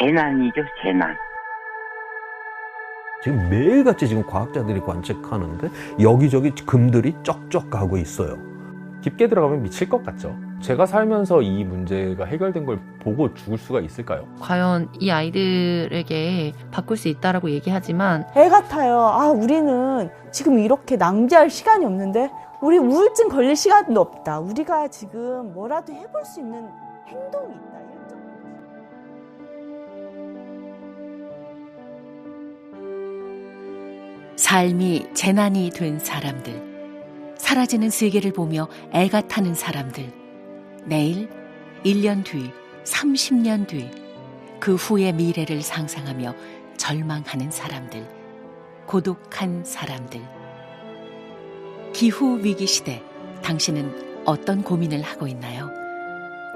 재난이죠, 재난. 지금 매일같이 지금 과학자들이 관측하는데 여기저기 금들이 쩍쩍 가고 있어요. 깊게 들어가면 미칠 것 같죠. 제가 살면서 이 문제가 해결된 걸 보고 죽을 수가 있을까요? 과연 이 아이들에게 바꿀 수 있다라고 얘기하지만 애 같아요. 아, 우리는 지금 이렇게 낭비할 시간이 없는데 우리 우울증 걸릴 시간도 없다. 우리가 지금 뭐라도 해볼 수 있는 행동이 있다. 삶이 재난이 된 사람들, 사라지는 세계를 보며 애가 타는 사람들, 내일, 1년 뒤, 30년 뒤, 그 후의 미래를 상상하며 절망하는 사람들, 고독한 사람들. 기후위기 시대, 당신은 어떤 고민을 하고 있나요?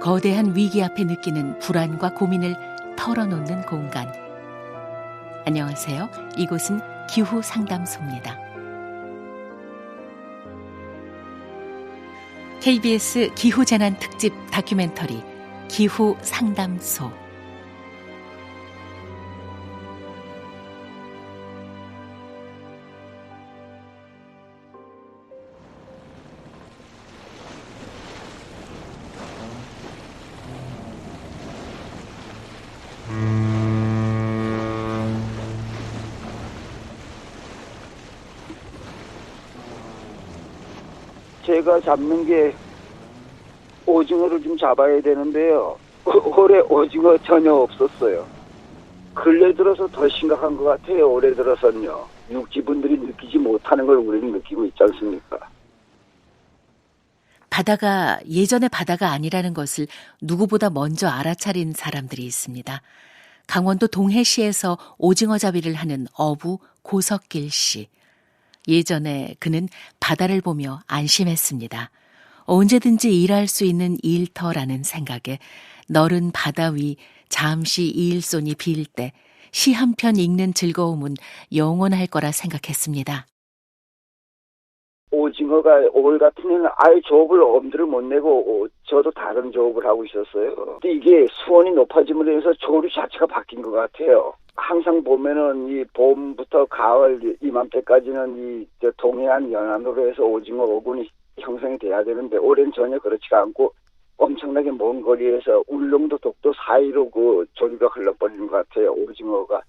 거대한 위기 앞에 느끼는 불안과 고민을 털어놓는 공간. 안녕하세요. 이곳은 기후상담소입니다. KBS 기후재난 특집 다큐멘터리 기후상담소. 제가 잡는 게 오징어를 좀 잡아야 되는데요. 올해 오징어 전혀 없었어요. 근래 들어서 더 심각한 것 같아요. 올해 들어서는요. 육지분들이 느끼지 못하는 걸 우리는 느끼고 있지 않습니까? 바다가 예전의 바다가 아니라는 것을 누구보다 먼저 알아차린 사람들이 있습니다. 강원도 동해시에서 오징어잡이를 하는 어부 고석길 씨. 예전에 그는 바다를 보며 안심했습니다. 언제든지 일할 수 있는 일터라는 생각에 너른 바다 위 잠시 이일손이 빌 때 시 한 편 읽는 즐거움은 영원할 거라 생각했습니다. 오징어가 올 같은 해는 아예 조업을 엄두를 못 내고 저도 다른 조업을 하고 있었어요. 근데 이게 수온이 높아짐으로 해서 조류 자체가 바뀐 것 같아요. 항상 보면은 이 봄부터 가을 이맘때까지는 이 동해안 연안으로 해서 오징어 어군이 형성이 돼야 되는데 올해는 전혀 그렇지가 않고 엄청나게 먼 거리에서 울릉도 독도 사이로 그 조류가 흘러버리는 것 같아요. 오징어가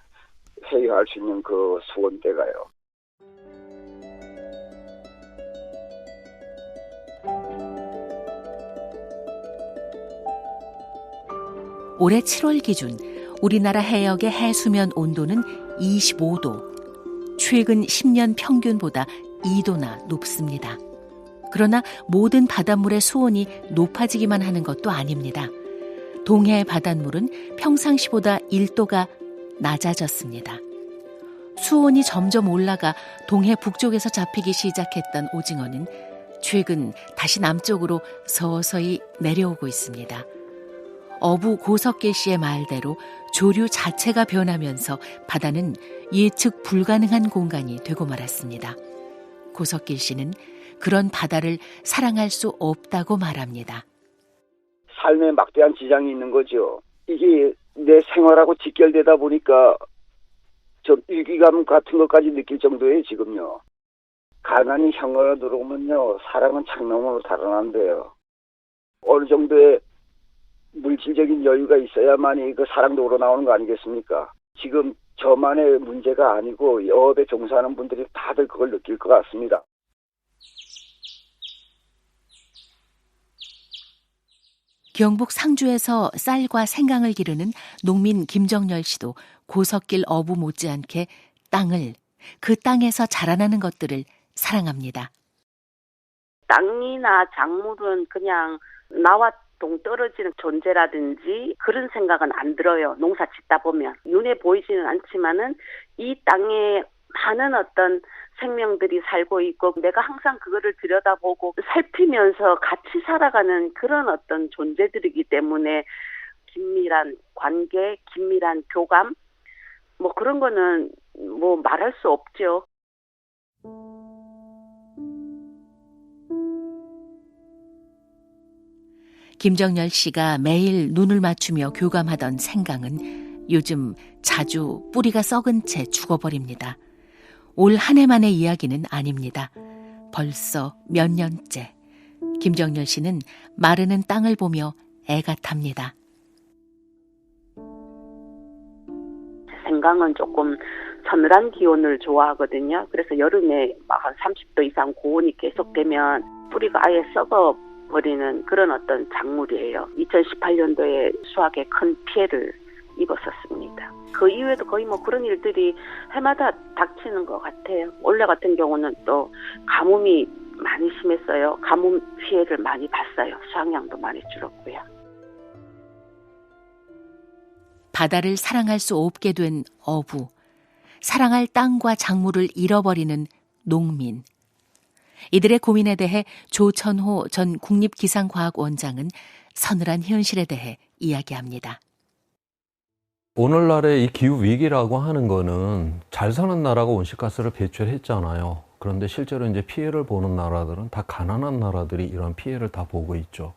회유할 수 있는 그 수온대가요. 올해 7월 기준 우리나라 해역의 해수면 온도는 25도, 최근 10년 평균보다 2도나 높습니다. 그러나 모든 바닷물의 수온이 높아지기만 하는 것도 아닙니다. 동해 바닷물은 평상시보다 1도가 낮아졌습니다. 수온이 점점 올라가 동해 북쪽에서 잡히기 시작했던 오징어는 최근 다시 남쪽으로 서서히 내려오고 있습니다. 어부 고석길 씨의 말대로 조류 자체가 변하면서 바다는 예측 불가능한 공간이 되고 말았습니다. 고석길 씨는 그런 바다를 사랑할 수 없다고 말합니다. 삶에 막대한 지장이 있는 거죠. 이게 내 생활하고 직결되다 보니까 좀 위기감 같은 것까지 느낄 정도예요, 지금요. 가난이 현관으로 들어오면요, 사랑은 창문으로 달아난대요. 어느 정도의 물질적인 여유가 있어야만이 그 사랑도 우러나오는 거 아니겠습니까? 지금 저만의 문제가 아니고 여업에 종사하는 분들이 다들 그걸 느낄 것 같습니다. 경북 상주에서 쌀과 생강을 기르는 농민 김정열 씨도 고석길 어부 못지않게 땅을, 그 땅에서 자라나는 것들을 사랑합니다. 땅이나 작물은 그냥 나와 동떨어지는 존재라든지 그런 생각은 안 들어요. 농사 짓다 보면. 눈에 보이지는 않지만은 이 땅에 많은 어떤 생명들이 살고 있고 내가 항상 그거를 들여다보고 살피면서 같이 살아가는 그런 어떤 존재들이기 때문에 긴밀한 관계, 긴밀한 교감 뭐 그런 거는 뭐 말할 수 없죠. 김정열 씨가 매일 눈을 맞추며 교감하던 생강은 요즘 자주 뿌리가 썩은 채 죽어버립니다. 올 한 해만의 이야기는 아닙니다. 벌써 몇 년째. 김정열 씨는 마르는 땅을 보며 애가 탑니다. 생강은 조금 서늘한 기온을 좋아하거든요. 그래서 여름에 막 한 30도 이상 고온이 계속되면 뿌리가 아예 썩어버리는 그런 어떤 작물이에요. 2018년도에 수확에 큰 피해를 입었었습니다. 그 이후에도 거의 뭐 그런 일들이 해마다 닥치는 것 같아요. 올해 같은 경우는 또 가뭄이 많이 심했어요. 가뭄 피해를 많이 봤어요. 수확량도 많이 줄었고요. 바다를 사랑할 수 없게 된 어부, 사랑할 땅과 작물을 잃어버리는 농민. 이들의 고민에 대해 조천호 전 국립기상과학원장은 서늘한 현실에 대해 이야기합니다. 오늘날의 이 기후위기라고 하는 거는 잘 사는 나라가 온실가스를 배출했잖아요. 그런데 실제로 이제 피해를 보는 나라들은 다 가난한 나라들이 이런 피해를 다 보고 있죠.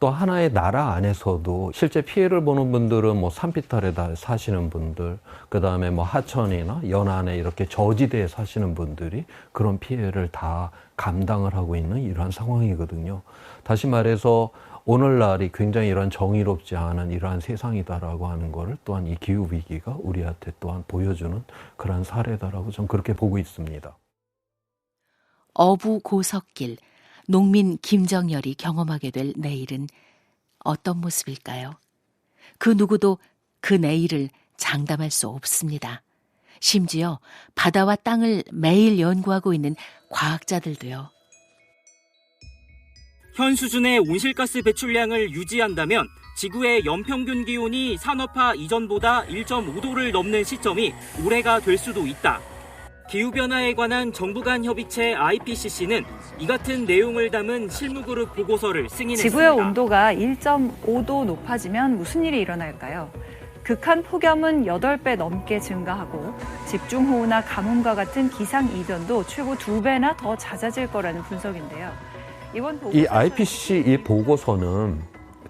또 하나의 나라 안에서도 실제 피해를 보는 분들은 뭐 산비탈에 다 사시는 분들, 그 다음에 뭐 하천이나 연안에 이렇게 저지대에 사시는 분들이 그런 피해를 다 감당을 하고 있는 이러한 상황이거든요. 다시 말해서 오늘날이 굉장히 이런 정의롭지 않은 이러한 세상이다라고 하는 거를 또한 이 기후위기가 우리한테 또한 보여주는 그런 사례다라고 저는 그렇게 보고 있습니다. 어부 고석길, 농민 김정열이 경험하게 될 내일은 어떤 모습일까요? 그 누구도 그 내일을 장담할 수 없습니다. 심지어 바다와 땅을 매일 연구하고 있는 과학자들도요. 현 수준의 온실가스 배출량을 유지한다면 지구의 연평균 기온이 산업화 이전보다 1.5도를 넘는 시점이 올해가 될 수도 있다. 기후변화에 관한 정부 간 협의체 IPCC는 이 같은 내용을 담은 실무그룹 보고서를 승인했습니다. 지구의 온도가 1.5도 높아지면 무슨 일이 일어날까요? 극한 폭염은 8배 넘게 증가하고 집중호우나 가뭄과 같은 기상이변도 최고 2배나 더 잦아질 거라는 분석인데요. 이 IPCC 이 보고서는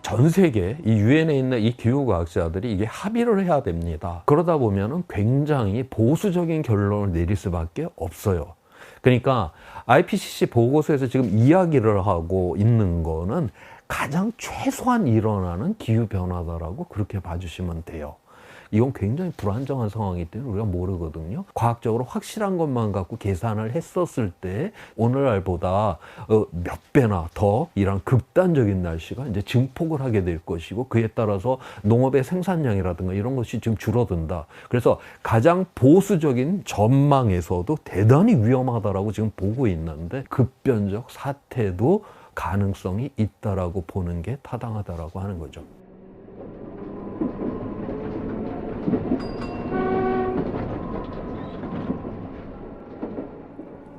전 세계 이 유엔에 있는 이 기후과학자들이 이게 합의를 해야 됩니다. 그러다 보면은 굉장히 보수적인 결론을 내릴 수밖에 없어요. 그러니까 IPCC 보고서에서 지금 이야기를 하고 있는 거는 가장 최소한 일어나는 기후변화다라고 그렇게 봐주시면 돼요. 이건 굉장히 불안정한 상황이기 때문에 우리가 모르거든요. 과학적으로 확실한 것만 갖고 계산을 했었을 때 오늘날보다 몇 배나 더 이런 극단적인 날씨가 이제 증폭을 하게 될 것이고 그에 따라서 농업의 생산량이라든가 이런 것이 지금 줄어든다. 그래서 가장 보수적인 전망에서도 대단히 위험하다라고 지금 보고 있는데 급변적 사태도 가능성이 있다라고 보는 게 타당하다라고 하는 거죠.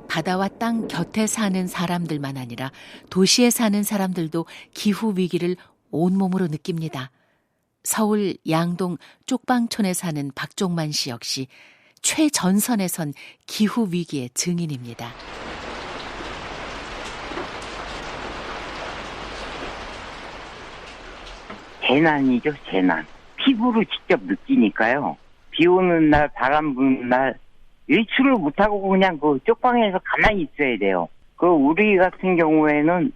바다와 땅 곁에 사는 사람들만 아니라 도시에 사는 사람들도 기후위기를 온몸으로 느낍니다. 서울 양동 쪽방촌에 사는 박종만 씨 역시 최전선에 선 기후위기의 증인입니다. 재난이죠, 재난. 피부로 직접 느끼니까요. 비 오는 날, 바람 부는 날 외출을 못하고 그냥 그 쪽방에서 가만히 있어야 돼요. 그 우리 같은 경우에는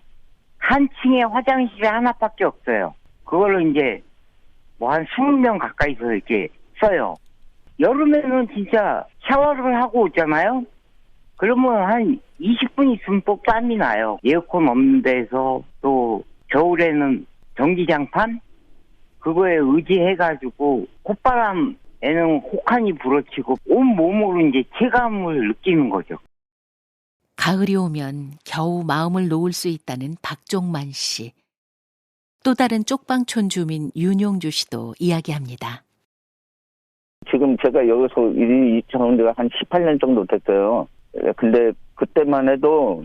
한 층에 화장실이 하나밖에 없어요. 그걸로 이제 뭐 한 20명 가까이서 이렇게 써요. 여름에는 진짜 샤워를 하고 오잖아요. 그러면 한 20분 있으면 또 땀이 나요. 에어컨 없는 데서 또 겨울에는 전기장판? 그거에 의지해가지고 콧바람에는 혹한이 불어치고 온몸으로 이제 체감을 느끼는 거죠. 가을이 오면 겨우 마음을 놓을 수 있다는 박종만 씨. 또 다른 쪽방촌 주민 윤용주 씨도 이야기합니다. 지금 제가 여기서 일이 이천한 지가 한 18년 정도 됐어요. 근데 그때만 해도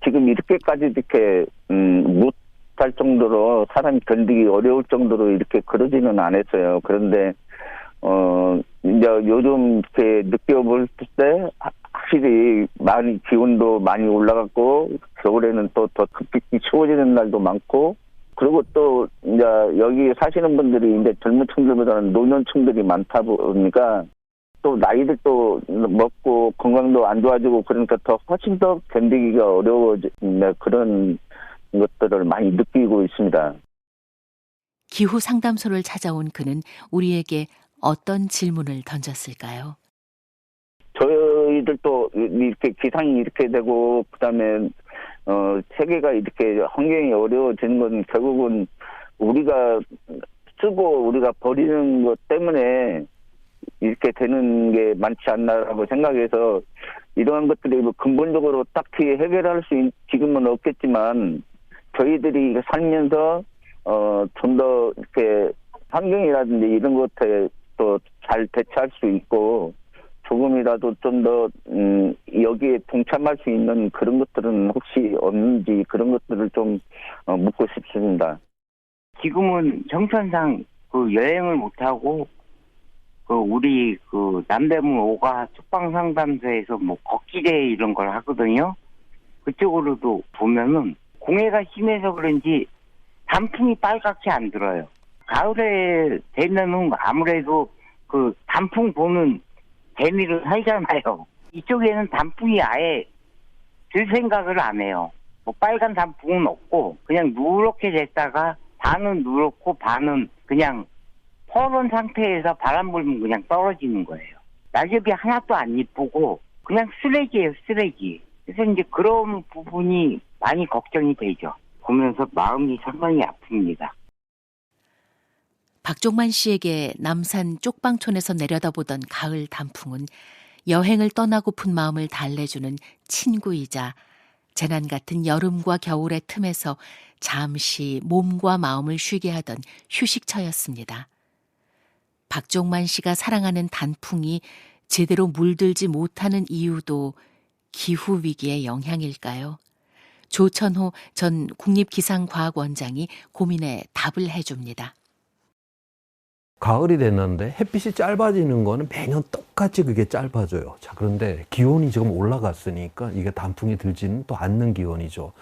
지금 이렇게까지 이렇게 못할 정도로 사람이 견디기 어려울 정도로 이렇게 그러지는 않았어요. 그런데 이제 요즘 이렇게 느껴볼 때 확실히 많이 기온도 많이 올라갔고 겨울에는 또 더 급격히 추워지는 날도 많고 그리고 또 이제 여기 사시는 분들이 이제 젊은 층들보다는 노년층들이 많다 보니까 또 나이들 또 먹고 건강도 안 좋아지고 그러니까 더 훨씬 더 견디기가 어려워지는 그런 것들을 많이 느끼고 있습니다. 기후 상담소를 찾아온 그는 우리에게 어떤 질문을 던졌을까요? 저희들도 이렇게 기상이 이렇게 되고 그다음에 세계가 이렇게 환경이 어려워지는 건 결국은 우리가 쓰고 우리가 버리는 것 때문에 이렇게 되는 게 많지 않나라고 생각해서 이러한 것들이 뭐 근본적으로 딱히 해결할 수 지금은 없겠지만 저희들이 살면서 좀 더 이렇게 환경이라든지 이런 것에 또 잘 대처할 수 있고 조금이라도 좀 더 여기에 동참할 수 있는 그런 것들은 혹시 없는지 그런 것들을 좀 묻고 싶습니다. 지금은 정천상 그 여행을 못하고 그 우리 그 남대문 오가 숙방상담소에서 뭐 걷기대 이런 걸 하거든요. 그쪽으로도 보면은 공해가 심해서 그런지 단풍이 빨갛게 안 들어요. 가을에 되면은 아무래도 그 단풍 보는 재미를 살잖아요. 이쪽에는 단풍이 아예 들 생각을 안 해요. 뭐 빨간 단풍은 없고 그냥 누렇게 됐다가 반은 누렇고 반은 그냥 퍼런 상태에서 바람 불면 그냥 떨어지는 거예요. 낙엽이 하나도 안 이쁘고 그냥 쓰레기예요, 쓰레기. 그래서 이제 그런 부분이 많이 걱정이 되죠. 보면서 마음이 상당히 아픕니다. 박종만 씨에게 남산 쪽방촌에서 내려다보던 가을 단풍은 여행을 떠나고픈 마음을 달래주는 친구이자 재난 같은 여름과 겨울의 틈에서 잠시 몸과 마음을 쉬게 하던 휴식처였습니다. 박종만 씨가 사랑하는 단풍이 제대로 물들지 못하는 이유도 기후위기의 영향일까요? 조천호 전 국립기상과학원장이 고민에 답을 해줍니다. 가을이 됐는데 햇빛이 짧아지는 거는 매년 똑같이 그게 짧아져요. 자, 그런데 기온이 지금 올라갔으니까 이게 단풍이 들지는 또 않는 기온이죠.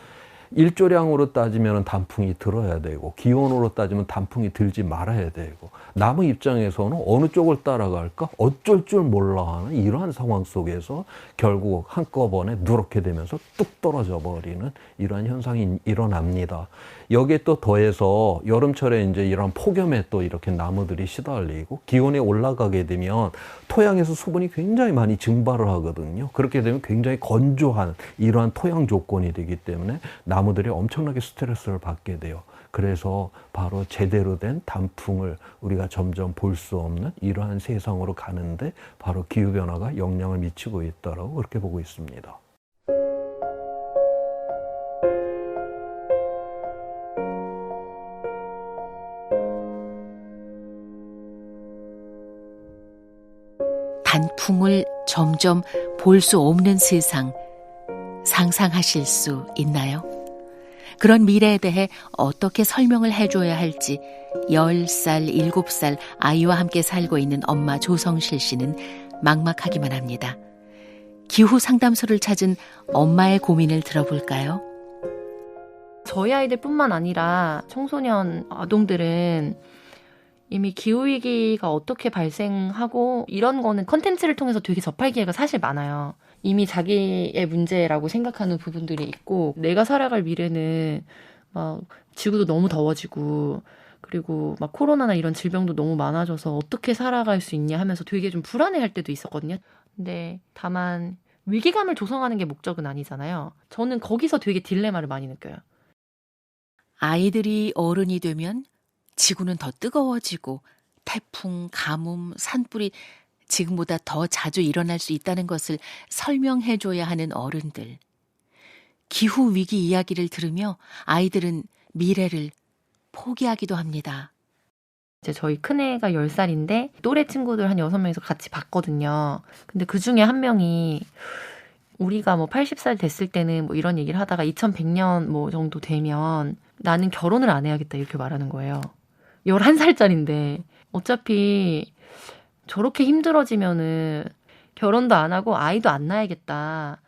일조량으로 따지면 단풍이 들어야 되고 기온으로 따지면 단풍이 들지 말아야 되고 남의 입장에서는 어느 쪽을 따라갈까 어쩔 줄 몰라 하는 이러한 상황 속에서 결국 한꺼번에 누렇게 되면서 뚝 떨어져 버리는 이러한 현상이 일어납니다. 여기에 또 더해서 여름철에 이제 이런 폭염에 또 이렇게 나무들이 시달리고 기온이 올라가게 되면 토양에서 수분이 굉장히 많이 증발을 하거든요. 그렇게 되면 굉장히 건조한 이러한 토양 조건이 되기 때문에 나무들이 엄청나게 스트레스를 받게 돼요. 그래서 바로 제대로 된 단풍을 우리가 점점 볼 수 없는 이러한 세상으로 가는데 바로 기후변화가 영향을 미치고 있다고 그렇게 보고 있습니다. 단풍을 점점 볼 수 없는 세상, 상상하실 수 있나요? 그런 미래에 대해 어떻게 설명을 해줘야 할지 10살, 7살 아이와 함께 살고 있는 엄마 조성실 씨는 막막하기만 합니다. 기후 상담소를 찾은 엄마의 고민을 들어볼까요? 저희 아이들뿐만 아니라 청소년 아동들은 이미 기후위기가 어떻게 발생하고 이런 거는 컨텐츠를 통해서 되게 접할 기회가 사실 많아요. 이미 자기의 문제라고 생각하는 부분들이 있고 내가 살아갈 미래는 막 지구도 너무 더워지고 그리고 막 코로나나 이런 질병도 너무 많아져서 어떻게 살아갈 수 있냐 하면서 되게 좀 불안해할 때도 있었거든요. 근데 다만 위기감을 조성하는 게 목적은 아니잖아요. 저는 거기서 되게 딜레마를 많이 느껴요. 아이들이 어른이 되면 지구는 더 뜨거워지고 태풍, 가뭄, 산불이 지금보다 더 자주 일어날 수 있다는 것을 설명해줘야 하는 어른들. 기후위기 이야기를 들으며 아이들은 미래를 포기하기도 합니다. 이제 저희 큰애가 10살인데 또래 친구들 한 6명이서 같이 봤거든요. 근데 그 중에 한 명이 우리가 뭐 80살 됐을 때는 뭐 이런 얘기를 하다가 2100년 뭐 정도 되면 나는 결혼을 안 해야겠다 이렇게 말하는 거예요. 11살짜리인데 어차피 저렇게 힘들어지면은 결혼도 안 하고 아이도 안 낳아야겠다.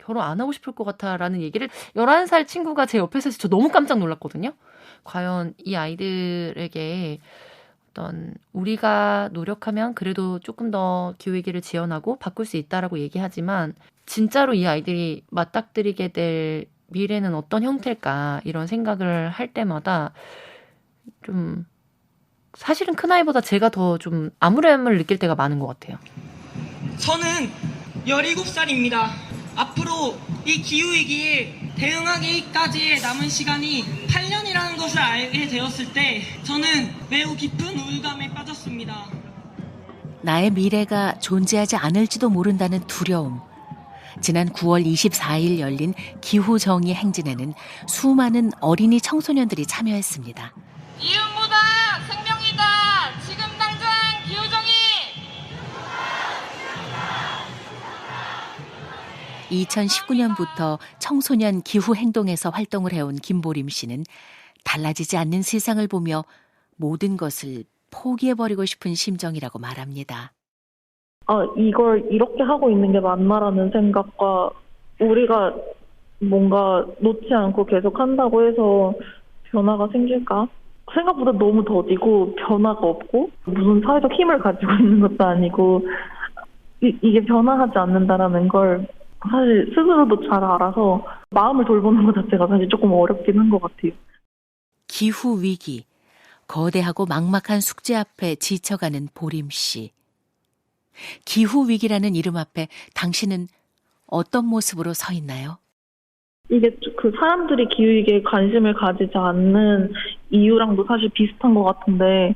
결혼 안 하고 싶을 것 같아라는 얘기를 11살 친구가 제 옆에서 해서 저 너무 깜짝 놀랐거든요. 과연 이 아이들에게 어떤 우리가 노력하면 그래도 조금 더 기후위기를 지원하고 바꿀 수 있다라고 얘기하지만 진짜로 이 아이들이 맞닥뜨리게 될 미래는 어떤 형태일까 이런 생각을 할 때마다 좀 사실은 큰아이보다 제가 더 좀 암울함을 느낄 때가 많은 것 같아요. 저는 17살입니다. 앞으로 이 기후위기에 대응하기까지의 남은 시간이 8년이라는 것을 알게 되었을 때 저는 매우 깊은 우울감에 빠졌습니다. 나의 미래가 존재하지 않을지도 모른다는 두려움. 지난 9월 24일 열린 기후정의 행진에는 수많은 어린이 청소년들이 참여했습니다. 이윤보다 생명이다. 지금 당장 기후정의. 2019년부터 청소년 기후행동에서 활동을 해온 김보림 씨는 달라지지 않는 세상을 보며 모든 것을 포기해버리고 싶은 심정이라고 말합니다. 이걸 이렇게 하고 있는 게 맞나라는 생각과 우리가 뭔가 놓지 않고 계속 한다고 해서 변화가 생길까? 생각보다 너무 더디고 변화가 없고 무슨 사회적 힘을 가지고 있는 것도 아니고 이게 변화하지 않는다라는 걸 사실 스스로도 잘 알아서 마음을 돌보는 것 자체가 사실 조금 어렵긴 한 것 같아요. 기후위기, 거대하고 막막한 숙제 앞에 지쳐가는 보림 씨. 기후위기라는 이름 앞에 당신은 어떤 모습으로 서 있나요? 이게 그 사람들이 기후위기에 관심을 가지지 않는 이유랑도 사실 비슷한 것 같은데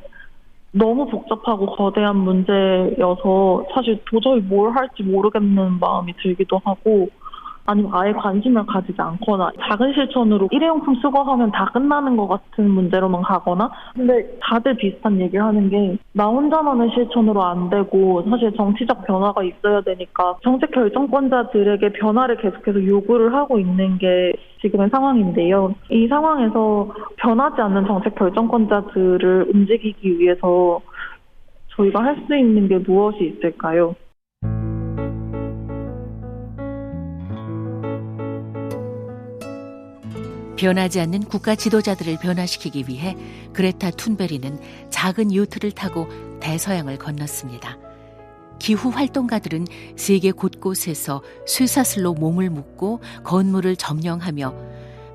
너무 복잡하고 거대한 문제여서 사실 도저히 뭘 할지 모르겠는 마음이 들기도 하고 아니면 아예 관심을 가지지 않거나 작은 실천으로 일회용품 수거하면 다 끝나는 것 같은 문제로만 가거나 근데 다들 비슷한 얘기를 하는 게 나 혼자만의 실천으로 안 되고 사실 정치적 변화가 있어야 되니까 정책 결정권자들에게 변화를 계속해서 요구를 하고 있는 게 지금의 상황인데요. 이 상황에서 변하지 않는 정책 결정권자들을 움직이기 위해서 저희가 할 수 있는 게 무엇이 있을까요? 변하지 않는 국가 지도자들을 변화시키기 위해 그레타 툰베리는 작은 요트를 타고 대서양을 건넜습니다. 기후 활동가들은 세계 곳곳에서 쇠사슬로 몸을 묶고 건물을 점령하며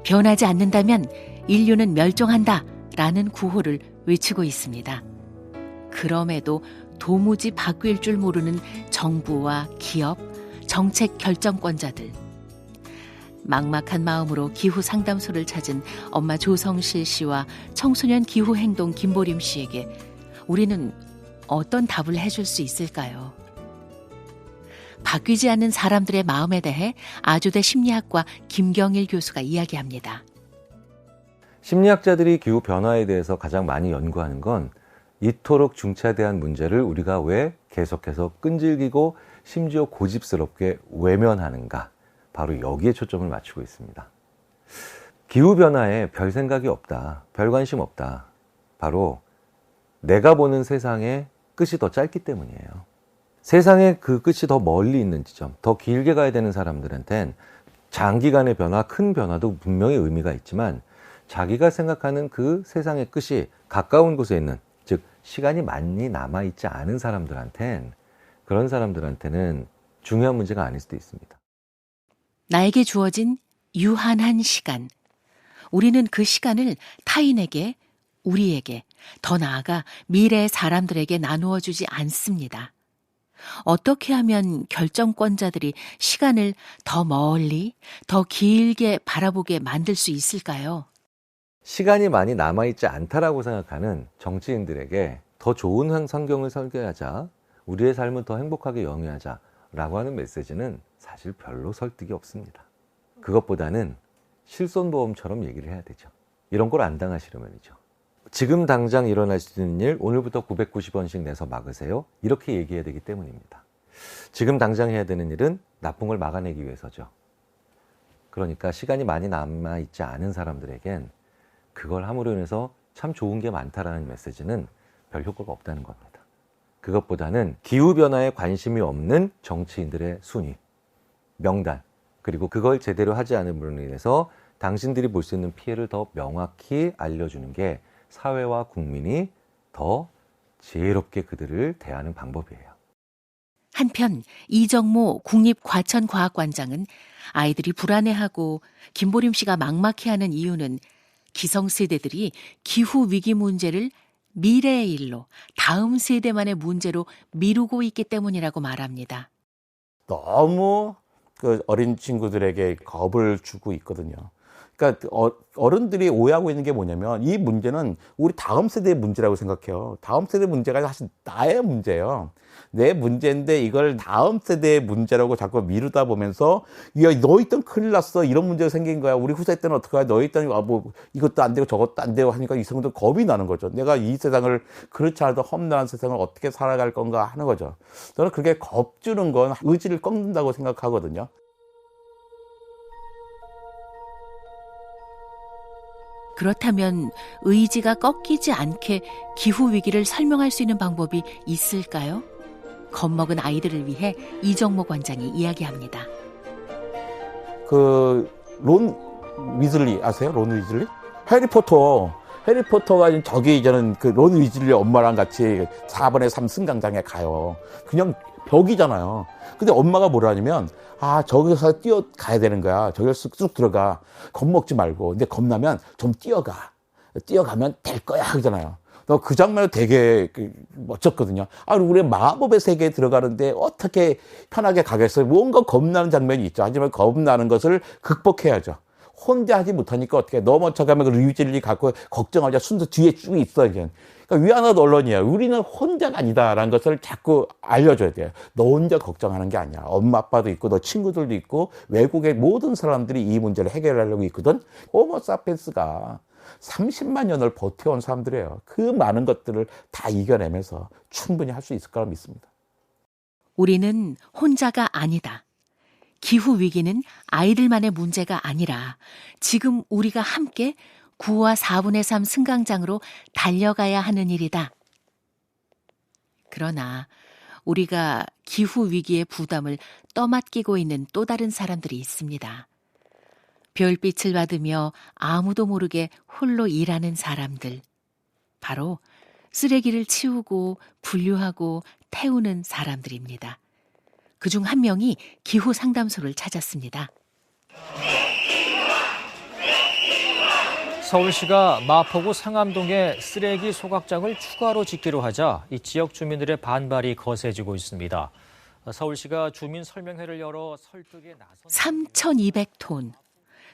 변하지 않는다면 인류는 멸종한다 라는 구호를 외치고 있습니다. 그럼에도 도무지 바뀔 줄 모르는 정부와 기업, 정책 결정권자들. 막막한 마음으로 기후 상담소를 찾은 엄마 조성실 씨와 청소년 기후행동 김보림 씨에게 우리는 어떤 답을 해줄 수 있을까요? 바뀌지 않는 사람들의 마음에 대해 아주대 심리학과 김경일 교수가 이야기합니다. 심리학자들이 기후 변화에 대해서 가장 많이 연구하는 건 이토록 중차대한 문제를 우리가 왜 계속해서 끈질기고 심지어 고집스럽게 외면하는가, 바로 여기에 초점을 맞추고 있습니다. 기후변화에 별 생각이 없다, 별 관심 없다, 바로 내가 보는 세상의 끝이 더 짧기 때문이에요. 세상의 그 끝이 더 멀리 있는 지점, 더 길게 가야 되는 사람들한텐 장기간의 변화, 큰 변화도 분명히 의미가 있지만 자기가 생각하는 그 세상의 끝이 가까운 곳에 있는, 즉 시간이 많이 남아있지 않은 사람들한텐, 그런 사람들한테는 중요한 문제가 아닐 수도 있습니다. 나에게 주어진 유한한 시간. 우리는 그 시간을 타인에게, 우리에게, 더 나아가 미래의 사람들에게 나누어 주지 않습니다. 어떻게 하면 결정권자들이 시간을 더 멀리, 더 길게 바라보게 만들 수 있을까요? 시간이 많이 남아있지 않다라고 생각하는 정치인들에게 더 좋은 환경을 설계하자, 우리의 삶을 더 행복하게 영위하자라고 하는 메시지는 사실 별로 설득이 없습니다. 그것보다는 실손보험처럼 얘기를 해야 되죠. 이런 걸 안 당하시려면이죠. 지금 당장 일어날 수 있는 일, 오늘부터 990원씩 내서 막으세요. 이렇게 얘기해야 되기 때문입니다. 지금 당장 해야 되는 일은 나쁜 걸 막아내기 위해서죠. 그러니까 시간이 많이 남아있지 않은 사람들에겐 그걸 함으로 인해서 참 좋은 게 많다라는 메시지는 별 효과가 없다는 겁니다. 그것보다는 기후변화에 관심이 없는 정치인들의 순위, 명단, 그리고 그걸 제대로 하지 않음으로 인해서 당신들이 볼 수 있는 피해를 더 명확히 알려주는 게 사회와 국민이 더 지혜롭게 그들을 대하는 방법이에요. 한편 이정모 국립과천과학관장은 아이들이 불안해하고 김보림 씨가 막막해하는 이유는 기성세대들이 기후위기 문제를 미래의 일로, 다음 세대만의 문제로 미루고 있기 때문이라고 말합니다. 너무 그 어린 친구들에게 겁을 주고 있거든요. 그러니까 어른들이 오해하고 있는 게 뭐냐면 이 문제는 우리 다음 세대의 문제라고 생각해요. 다음 세대 문제가 사실 나의 문제예요. 내 문제인데 이걸 다음 세대의 문제라고 자꾸 미루다 보면서 야, 너희 때는 큰일 났어. 이런 문제가 생긴 거야. 우리 후세 때는 어떡해. 너희 때는 뭐 이것도 안 되고 저것도 안 되고 하니까 이 사람들 겁이 나는 거죠. 내가 이 세상을 그렇지 않아도 험난한 세상을 어떻게 살아갈 건가 하는 거죠. 저는 그렇게 겁주는 건 의지를 꺾는다고 생각하거든요. 그렇다면 의지가 꺾이지 않게 기후위기를 설명할 수 있는 방법이 있을까요? 겁먹은 아이들을 위해 이정모 관장이 이야기합니다. 론 위즐리 아세요? 론 위즐리? 해리포터가 저기 이제는 론 위즐리 엄마랑 같이 4분의 3 승강장에 가요. 그냥 벽이잖아요. 근데 엄마가 뭐라냐면 저기서 뛰어가야 되는 거야. 저기서 쑥쑥 들어가. 겁먹지 말고. 근데 겁나면 좀 뛰어가. 뛰어가면 될 거야 하잖아요. 그 장면이 되게 멋졌거든요. 우리 마법의 세계에 들어가는데 어떻게 편하게 가겠어요? 뭔가 겁나는 장면이 있죠. 하지만 겁나는 것을 극복해야죠. 혼자 하지 못하니까 어떻게 넘어져가면 그 리유질리 갖고 걱정하자 순서 뒤에 쭉 있어 이제. 그러니까 위안화 언론이에요. 우리는 혼자가 아니다라는 것을 자꾸 알려줘야 돼요. 너 혼자 걱정하는 게 아니야. 엄마 아빠도 있고 너 친구들도 있고 외국의 모든 사람들이 이 문제를 해결하려고 있거든. 호모사피엔스가 30만 년을 버텨온 사람들이에요. 그 많은 것들을 다 이겨내면서 충분히 할 수 있을 거라 믿습니다. 우리는 혼자가 아니다. 기후위기는 아이들만의 문제가 아니라 지금 우리가 함께 9와 4분의 3 승강장으로 달려가야 하는 일이다. 그러나 우리가 기후위기의 부담을 떠맡기고 있는 또 다른 사람들이 있습니다. 별빛을 받으며 아무도 모르게 홀로 일하는 사람들. 바로 쓰레기를 치우고 분류하고 태우는 사람들입니다. 그중 한 명이 기후 상담소를 찾았습니다. 서울시가 마포구 상암동에 쓰레기 소각장을 추가로 짓기로 하자 이 지역 주민들의 반발이 거세지고 있습니다. 서울시가 주민 설명회를 열어 설득에 나선 3,200톤.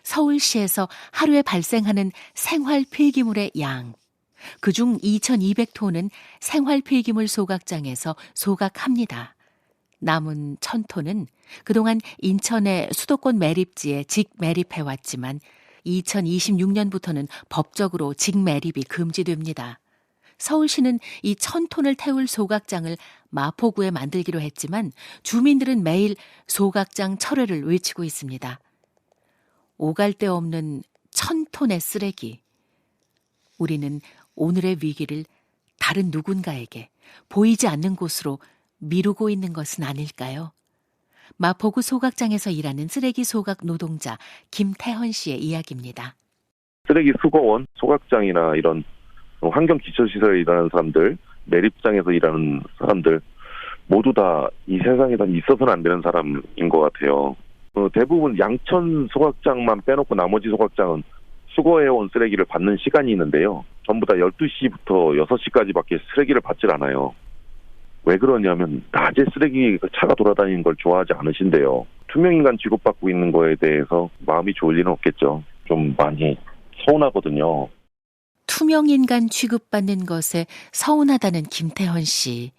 서울시에서 하루에 발생하는 생활 폐기물의 양. 그중 2,200톤은 생활 폐기물 소각장에서 소각합니다. 남은 1,000톤은 그동안 인천의 수도권 매립지에 직매립해왔지만 2026년부터는 법적으로 직매립이 금지됩니다. 서울시는 이 1,000톤을 태울 소각장을 마포구에 만들기로 했지만 주민들은 매일 소각장 철회를 외치고 있습니다. 오갈 데 없는 1,000톤의 쓰레기. 우리는 오늘의 위기를 다른 누군가에게 보이지 않는 곳으로 미루고 있는 것은 아닐까요? 마포구 소각장에서 일하는 쓰레기 소각 노동자 김태헌 씨의 이야기입니다. 쓰레기 수거원, 소각장이나 이런 환경 기초시설에 일하는 사람들, 매립장에서 일하는 사람들 모두 다 이 세상에 있어서는 안 되는 사람인 것 같아요. 대부분 양천 소각장만 빼놓고 나머지 소각장은 수거해온 쓰레기를 받는 시간이 있는데요. 전부 다 12시부터 6시까지밖에 쓰레기를 받질 않아요. 왜 그러냐면 낮에 쓰레기 차가 돌아다니는 걸 좋아하지 않으신데요. 투명인간 취급받고 있는 거에 대해서 마음이 좋을 일은 없겠죠. 좀 많이 서운하거든요. 투명인간 취급받는 것에 서운하다는 김태헌 씨.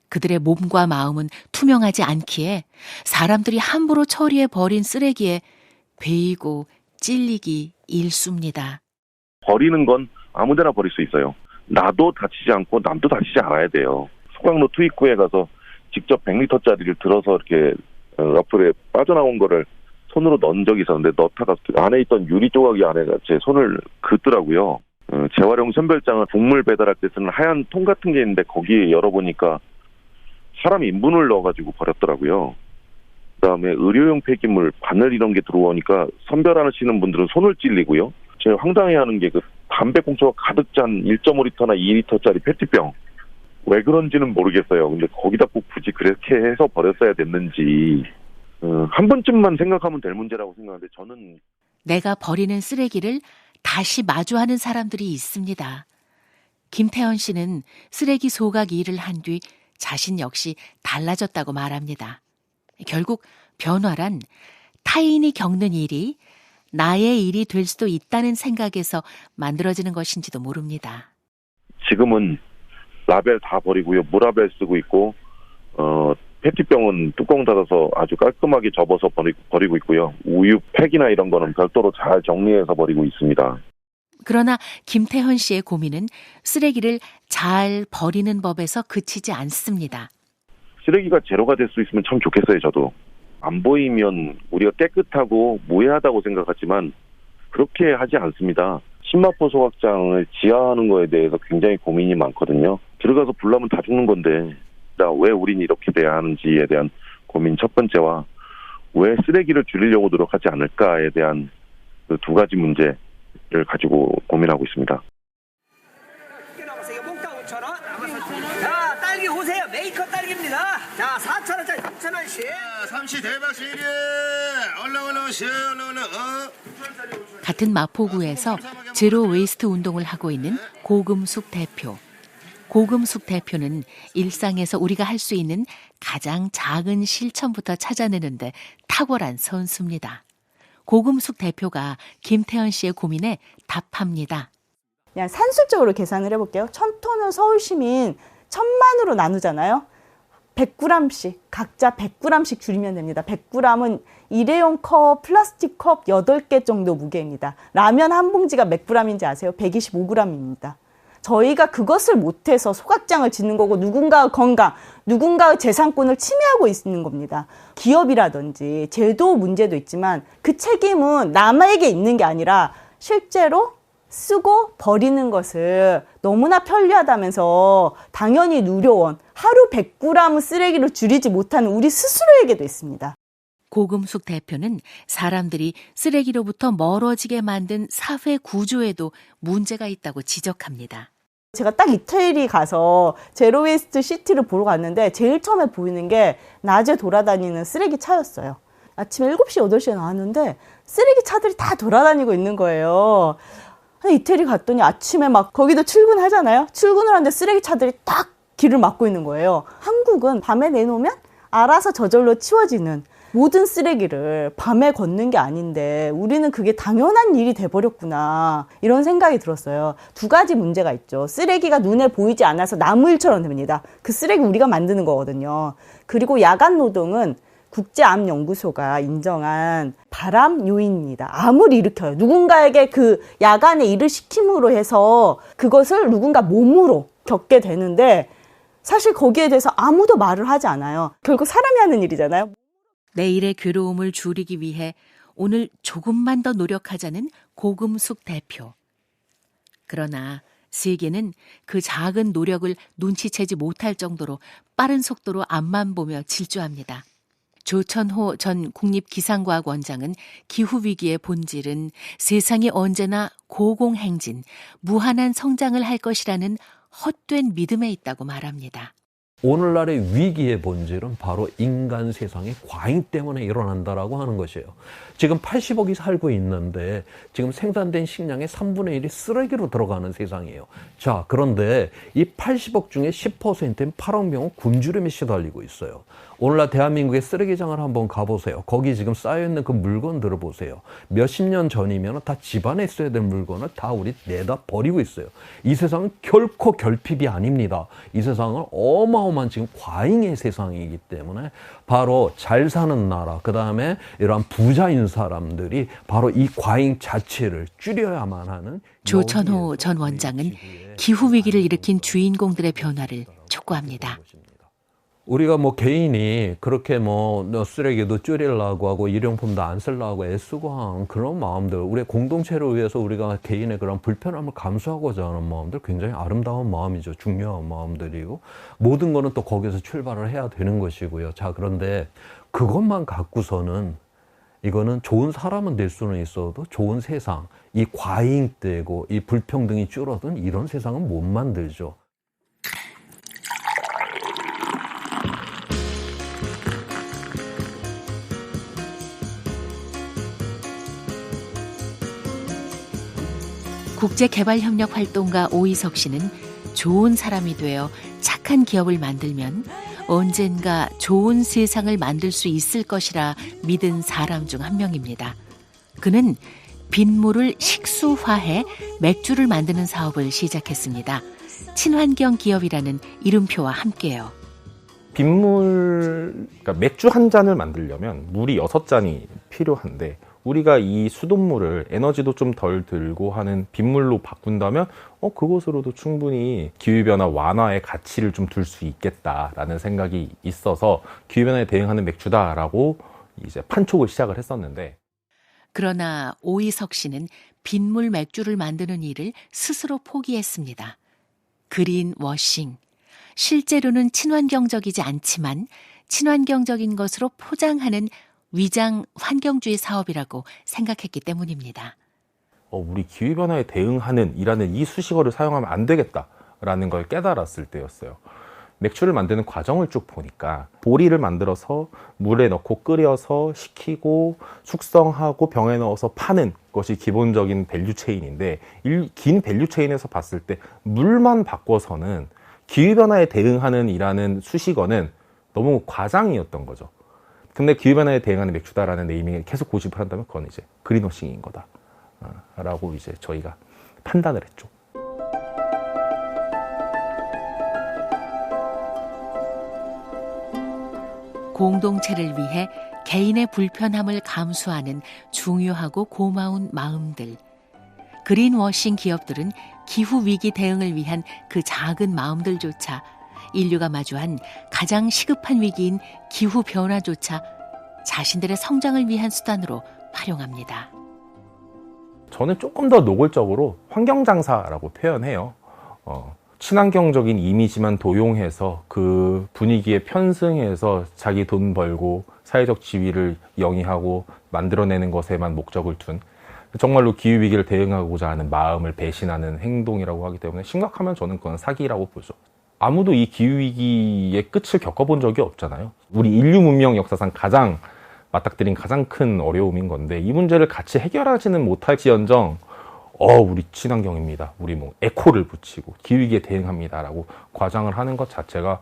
그들의 몸과 마음은 투명하지 않기에 사람들이 함부로 처리해버린 쓰레기에 베이고 찔리기 일쑤입니다. 버리는 건 아무데나 버릴 수 있어요. 나도 다치지 않고 남도 다치지 않아야 돼요. 소각로 투입구에 가서 직접 100리터짜리를 들어서 이렇게 앞으로 빠져나온 거를 손으로 넣은 적이 있었는데 넣다가 안에 있던 유리 조각이 안에 제 손을 긋더라고요. 재활용 선별장은 곡물 배달할 때 쓰는 하얀 통 같은 게 있는데 거기에 열어보니까 사람 인분을 넣어가지고 버렸더라고요. 그다음에 의료용 폐기물, 바늘 이런 게 들어오니까 선별하시는 분들은 손을 찔리고요. 제일 황당해하는 게 그 담배꽁초가 가득 찬 1.5리터나 2리터짜리 페트병. 왜 그런지는 모르겠어요. 근데 거기다 꼭 굳이 그렇게 해서 버렸어야 됐는지 한 번쯤만 생각하면 될 문제라고 생각하는데 저는 내가 버리는 쓰레기를 다시 마주하는 사람들이 있습니다. 김태현 씨는 쓰레기 소각 일을 한 뒤 자신 역시 달라졌다고 말합니다. 결국 변화란 타인이 겪는 일이 나의 일이 될 수도 있다는 생각에서 만들어지는 것인지도 모릅니다. 지금은 라벨 다 버리고요. 무라벨 쓰고 있고 페트병은 뚜껑 닫아서 아주 깔끔하게 접어서 버리고 있고요. 우유 팩이나 이런 거는 별도로 잘 정리해서 버리고 있습니다. 그러나 김태현 씨의 고민은 쓰레기를 잘 버리는 법에서 그치지 않습니다. 쓰레기가 제로가 될 수 있으면 참 좋겠어요. 저도. 안 보이면 우리가 깨끗하고 무해하다고 생각하지만 그렇게 하지 않습니다. 신마포 소각장을 지하하는 거에 대해서 굉장히 고민이 많거든요. 들어가서 불나면 다 죽는 건데 왜 우린 이렇게 돼야 하는지에 대한 고민 첫 번째와 왜 쓰레기를 줄이려고 노력하지 않을까에 대한 그 두 가지 문제를 가지고 고민하고 있습니다. 자, 딸기 오세요. 메이커 딸기입니다. 자, 4,000원짜리 3,000원씩. 삼시 대박시리 얼렁 시 얼렁 같은 마포구에서 제로 웨이스트 운동을 하고 있는 고금숙 대표. 고금숙 대표는 일상에서 우리가 할 수 있는 가장 작은 실천부터 찾아내는데 탁월한 선수입니다. 고금숙 대표가 김태현 씨의 고민에 답합니다. 그냥 산술적으로 계산을 해볼게요. 1,000톤을 서울시민 1,000만으로 나누잖아요. 100g씩, 각자 100g씩 줄이면 됩니다. 100g은 일회용 컵, 플라스틱 컵 8개 정도 무게입니다. 라면 한 봉지가 몇 g인지 아세요? 125g입니다. 저희가 그것을 못해서 소각장을 짓는 거고 누군가의 건강, 누군가의 재산권을 침해하고 있는 겁니다. 기업이라든지 제도 문제도 있지만 그 책임은 남에게 있는 게 아니라 실제로 쓰고 버리는 것을 너무나 편리하다면서 당연히 누려온 하루 100g 쓰레기를 줄이지 못하는 우리 스스로에게도 있습니다. 고금숙 대표는 사람들이 쓰레기로부터 멀어지게 만든 사회 구조에도 문제가 있다고 지적합니다. 제가 딱 이태리 가서 제로웨이스트 시티를 보러 갔는데 제일 처음에 보이는 게 낮에 돌아다니는 쓰레기 차였어요. 아침 7시, 8시에 나왔는데 쓰레기 차들이 다 돌아다니고 있는 거예요. 이태리 갔더니 아침에 막 거기도 출근하잖아요. 출근을 하는데 쓰레기 차들이 딱 길을 막고 있는 거예요. 한국은 밤에 내놓으면 알아서 저절로 치워지는 모든 쓰레기를 밤에 걷는 게 아닌데 우리는 그게 당연한 일이 돼버렸구나 이런 생각이 들었어요. 두 가지 문제가 있죠. 쓰레기가 눈에 보이지 않아서 나무 일처럼 됩니다. 그 쓰레기 우리가 만드는 거거든요. 그리고 야간 노동은 국제암연구소가 인정한 발암 요인입니다. 암을 일으켜요. 누군가에게 그 야간에 일을 시킴으로 해서 그것을 누군가 몸으로 겪게 되는데 사실 거기에 대해서 아무도 말을 하지 않아요. 결국 사람이 하는 일이잖아요. 내일의 괴로움을 줄이기 위해 오늘 조금만 더 노력하자는 고금숙 대표. 그러나 세계는 그 작은 노력을 눈치채지 못할 정도로 빠른 속도로 앞만 보며 질주합니다. 조천호 전 국립기상과학원장은 기후위기의 본질은 세상이 언제나 고공행진, 무한한 성장을 할 것이라는 헛된 믿음에 있다고 말합니다. 오늘날의 위기의 본질은 바로 인간 세상의 과잉 때문에 일어난다라고 하는 것이에요. 지금 80억이 살고 있는데 지금 생산된 식량의 3분의 1이 쓰레기로 들어가는 세상이에요. 자, 그런데 이 80억 중에 10%인 8억 명은 굶주림에 시달리고 있어요. 오늘날 대한민국의 쓰레기장을 한번 가보세요. 거기 지금 쌓여있는 그 물건들을 보세요. 몇십 년 전이면 다 집안에 있어야 될 물건을 다 우리 내다 버리고 있어요. 이 세상은 결코 결핍이 아닙니다. 이 세상은 어마어마한 지금 과잉의 세상이기 때문에 바로 잘 사는 나라, 그 다음에 이러한 부자인 사람들이 바로 이 과잉 자체를 줄여야만 하는. 조천호 전 원장은 기후위기를 일으킨 주인공들의 변화를 촉구합니다. 우리가 뭐 개인이 그렇게 뭐 쓰레기도 줄이려고 하고 일용품도 안 쓰려고 애쓰고 하는 그런 마음들, 우리의 공동체를 위해서 우리가 개인의 그런 불편함을 감수하고자 하는 마음들 굉장히 아름다운 마음이죠. 중요한 마음들이고 모든 거는 또 거기서 출발을 해야 되는 것이고요. 자, 그런데 그것만 갖고서는 이거는 좋은 사람은 될 수는 있어도 좋은 세상, 이 과잉되고 이 불평등이 줄어든 이런 세상은 못 만들죠. 국제개발협력 활동가 오이석 씨는 좋은 사람이 되어 착한 기업을 만들면 언젠가 좋은 세상을 만들 수 있을 것이라 믿은 사람 중 한 명입니다. 그는 빗물을 식수화해 맥주를 만드는 사업을 시작했습니다. 친환경 기업이라는 이름표와 함께요. 빗물, 그러니까 맥주 한 잔을 만들려면 물이 6잔이 필요한데 우리가 이 수돗물을 에너지도 좀 덜 들고 하는 빗물로 바꾼다면 그것으로도 충분히 기후변화 완화의 가치를 좀 둘 수 있겠다라는 생각이 있어서 기후변화에 대응하는 맥주다라고 이제 판촉을 시작을 했었는데, 그러나 오이석 씨는 빗물 맥주를 만드는 일을 스스로 포기했습니다. 그린 워싱. 실제로는 친환경적이지 않지만 친환경적인 것으로 포장하는 위장 환경주의 사업이라고 생각했기 때문입니다. 우리 기후변화에 대응하는 이라는 이 수식어를 사용하면 안 되겠다라는 걸 깨달았을 때였어요. 맥주를 만드는 과정을 쭉 보니까 보리를 만들어서 물에 넣고 끓여서 식히고 숙성하고 병에 넣어서 파는 것이 기본적인 밸류체인인데, 긴 밸류체인에서 봤을 때 물만 바꿔서는 기후변화에 대응하는 이라는 수식어는 너무 과장이었던 거죠. 근데 기후변화에 대응하는 맥주다라는 네이밍을 계속 고집을 한다면 그건 이제 그린워싱인 거다 라고 이제 저희가 판단을 했죠. 공동체를 위해 개인의 불편함을 감수하는 중요하고 고마운 마음들. 그린워싱 기업들은 기후위기 대응을 위한 그 작은 마음들조차 인류가 마주한 가장 시급한 위기인 기후변화조차 자신들의 성장을 위한 수단으로 활용합니다. 저는 조금 더 노골적으로 환경장사라고 표현해요. 친환경적인 이미지만 도용해서 그 분위기에 편승해서 자기 돈 벌고 사회적 지위를 영위하고 만들어내는 것에만 목적을 둔, 정말로 기후위기를 대응하고자 하는 마음을 배신하는 행동이라고 하기 때문에 심각하면 저는 그건 사기라고 보죠. 아무도 이 기후위기의 끝을 겪어본 적이 없잖아요. 우리 인류 문명 역사상 가장 맞닥뜨린 가장 큰 어려움인 건데, 이 문제를 같이 해결하지는 못할지언정 우리 친환경입니다, 우리 뭐 에코를 붙이고 기후위기에 대응합니다 라고 과장을 하는 것 자체가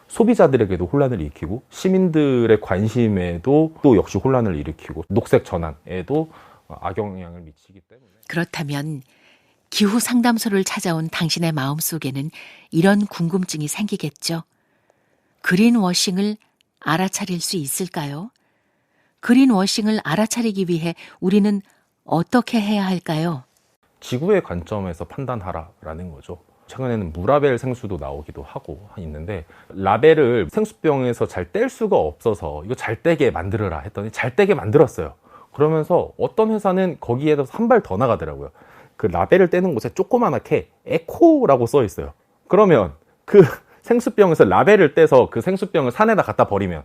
소비자들에게도 혼란을 일으키고 시민들의 관심에도 또 역시 혼란을 일으키고 녹색 전환에도 악영향을 미치기 때문에. 그렇다면 기후 상담소를 찾아온 당신의 마음속에는 이런 궁금증이 생기겠죠. 그린워싱을 알아차릴 수 있을까요? 그린워싱을 알아차리기 위해 우리는 어떻게 해야 할까요? 지구의 관점에서 판단하라라는 거죠. 최근에는 무라벨 생수도 나오기도 하고 있는데, 라벨을 생수병에서 잘 뗄 수가 없어서 이거 잘 떼게 만들어라 했더니 잘 떼게 만들었어요. 그러면서 어떤 회사는 거기에서 한 발 더 나가더라고요. 그 라벨을 떼는 곳에 조그만하게 에코라고 써 있어요. 그러면 그 생수병에서 라벨을 떼서 그 생수병을 산에다 갖다 버리면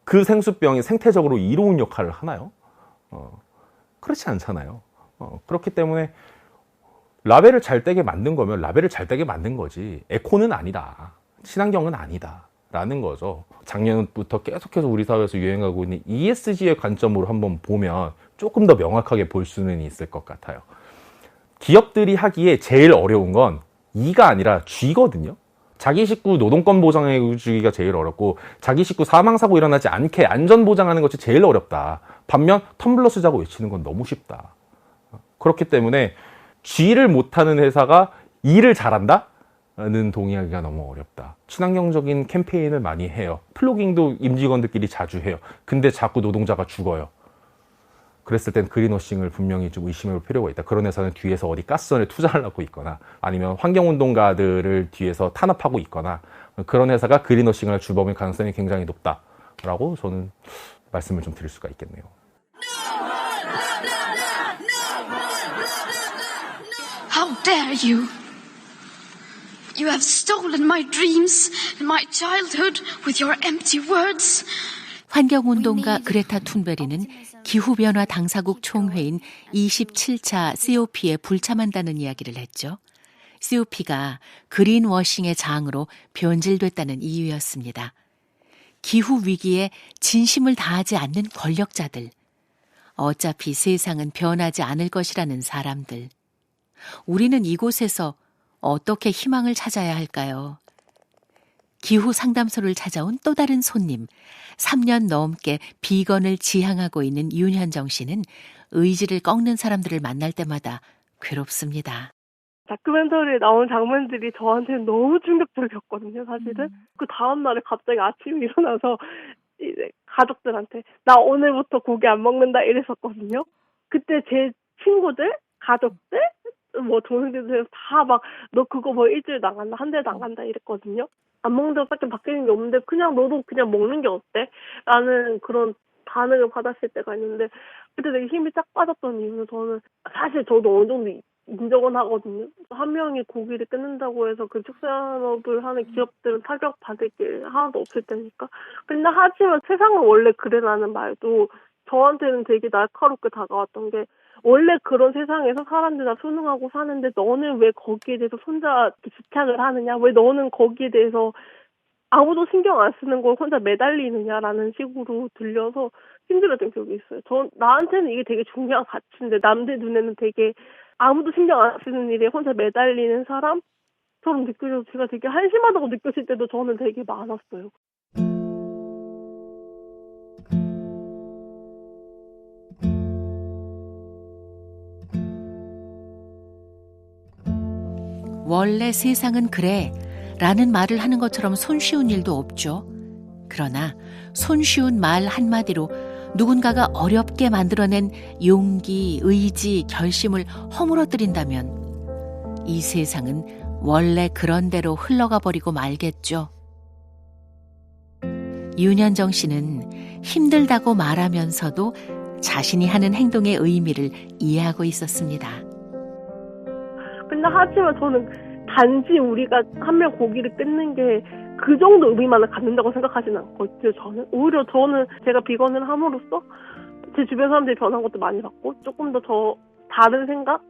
그 생수병이 생태적으로 이로운 역할을 하나요? 그렇지 않잖아요. 그렇기 때문에 라벨을 잘 떼게 만든 거면 라벨을 잘 떼게 만든 거지, 에코는 아니다, 친환경은 아니다 라는 거죠. 작년부터 계속해서 우리 사회에서 유행하고 있는 ESG의 관점으로 한번 보면 조금 더 명확하게 볼 수는 있을 것 같아요. 기업들이 하기에 제일 어려운 건 E가 아니라 G거든요. 자기 식구 노동권 보장해주기가 제일 어렵고, 자기 식구 사망사고 일어나지 않게 안전 보장하는 것이 제일 어렵다. 반면 텀블러 쓰자고 외치는 건 너무 쉽다. 그렇기 때문에 G를 못하는 회사가 E를 잘한다? 는 동의하기가 너무 어렵다. 친환경적인 캠페인을 많이 해요. 플로깅도 임직원들끼리 자주 해요. 근데 자꾸 노동자가 죽어요. 그랬을 땐 그린워싱을 분명히 좀 의심해볼 필요가 있다. 그런 회사는 뒤에서 어디 가스선에 투자하려고 있거나 아니면 환경운동가들을 뒤에서 탄압하고 있거나, 그런 회사가 그린워싱을 할 주범일 가능성이 굉장히 높다라고 저는 말씀을 좀 드릴 수가 있겠네요. How dare you? You have stolen my dreams and my childhood with your empty words. 환경운동가 그레타 툰베리는 기후변화 당사국 총회인 27차 COP에 불참한다는 이야기를 했죠. COP가 그린워싱의 장으로 변질됐다는 이유였습니다. 기후위기에 진심을 다하지 않는 권력자들, 어차피 세상은 변하지 않을 것이라는 사람들. 우리는 이곳에서 어떻게 희망을 찾아야 할까요? 기후 상담소를 찾아온 또 다른 손님, 3년 넘게 비건을 지향하고 있는 윤현정 씨는 의지를 꺾는 사람들을 만날 때마다 괴롭습니다. 다큐멘터리에 나온 장면들이 저한테는 너무 충격적이었거든요, 사실은. 그 다음날에 갑자기 아침에 일어나서 이제 가족들한테 나 오늘부터 고기 안 먹는다 이랬었거든요. 그때 제 친구들, 가족들, 뭐 동생들 다 막 너 그거 뭐 일주일도 안 간다, 한 달도 안 간다 이랬거든요. 안 먹는다고 밖에 바뀌는 게 없는데 그냥 너도 그냥 먹는 게 어때? 라는 그런 반응을 받았을 때가 있는데 그때 되게 힘이 쫙 빠졌던 이유는 저는 사실 저도 어느 정도 인정은 하거든요. 한 명이 고기를 끊는다고 해서 그 축산업을 하는 기업들은 타격받을 게 하나도 없을 테니까. 근데 하지만 세상은 원래 그래라는 말도 저한테는 되게 날카롭게 다가왔던 게 원래 그런 세상에서 사람들 다 순응하고 사는데 너는 왜 거기에 대해서 혼자 집착을 하느냐? 왜 너는 거기에 대해서 아무도 신경 안 쓰는 걸 혼자 매달리느냐라는 식으로 들려서 힘들었던 기억이 있어요. 나한테는 이게 되게 중요한 가치인데 남들 눈에는 되게 아무도 신경 안 쓰는 일에 혼자 매달리는 사람처럼 느껴져서 제가 되게 한심하다고 느껴질 때도 저는 되게 많았어요. 원래 세상은 그래 라는 말을 하는 것처럼 손쉬운 일도 없죠. 그러나 손쉬운 말 한마디로 누군가가 어렵게 만들어낸 용기, 의지, 결심을 허물어뜨린다면 이 세상은 원래 그런 대로 흘러가 버리고 말겠죠. 윤현정 씨는 힘들다고 말하면서도 자신이 하는 행동의 의미를 이해하고 있었습니다. 근데 하지만 저는 단지 우리가 한 명 고기를 끊는 게 그 정도 의미만을 갖는다고 생각하지는 않거든요. 오히려 저는 제가 비건을 함으로써 제 주변 사람들이 변한 것도 많이 봤고 조금 더 다른 생각,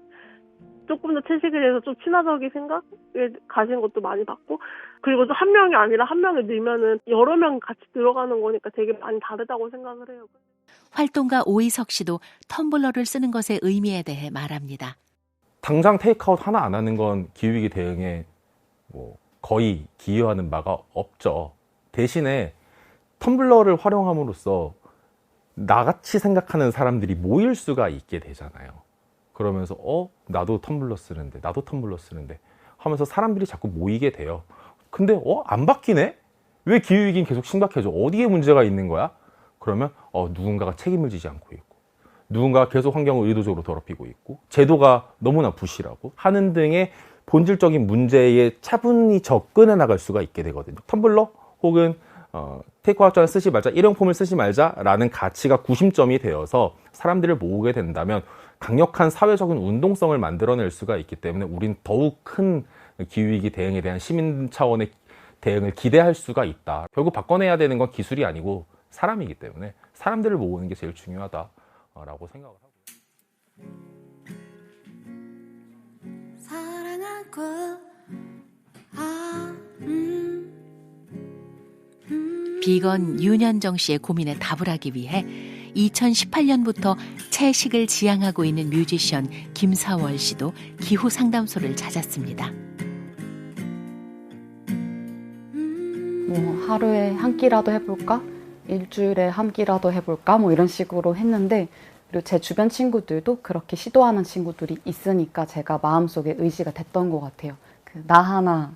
조금 더 채식에 대해서 좀 친화적인 생각을 가진 것도 많이 봤고 그리고 또 한 명이 아니라 한 명이 늘면은 여러 명이 같이 들어가는 거니까 되게 많이 다르다고 생각을 해요. 활동가 오이석 씨도 텀블러를 쓰는 것의 의미에 대해 말합니다. 당장 테이크아웃 하나 안 하는 건 기후위기 대응에 거의 기여하는 바가 없죠. 대신에 텀블러를 활용함으로써 나같이 생각하는 사람들이 모일 수가 있게 되잖아요. 그러면서 나도 텀블러 쓰는데 하면서 사람들이 자꾸 모이게 돼요. 근데 안 바뀌네? 왜 기후위기는 계속 심각해져? 어디에 문제가 있는 거야? 그러면 누군가가 책임을 지지 않고 있고 누군가가 계속 환경을 의도적으로 더럽히고 있고 제도가 너무나 부실하고 하는 등의 본질적인 문제에 차분히 접근해 나갈 수가 있게 되거든요. 텀블러 혹은 테이크아웃 잔을 쓰지 말자, 일회용품을 쓰지 말자라는 가치가 구심점이 되어서 사람들을 모으게 된다면 강력한 사회적인 운동성을 만들어낼 수가 있기 때문에 우린 더욱 큰 기후위기 대응에 대한 시민 차원의 대응을 기대할 수가 있다. 결국 바꿔내야 되는 건 기술이 아니고 사람이기 때문에 사람들을 모으는 게 제일 중요하다라고 생각을 하고. 비건 윤현정 씨의 고민에 답을 하기 위해 2018년부터 채식을 지향하고 있는 뮤지션 김사월 씨도 기후 상담소를 찾았습니다. 뭐 하루에 한 끼라도 해볼까? 일주일에 한 끼라도 해볼까? 뭐 이런 식으로 했는데 그리고 제 주변 친구들도 그렇게 시도하는 친구들이 있으니까 제가 마음속에 의지가 됐던 것 같아요. 나 하나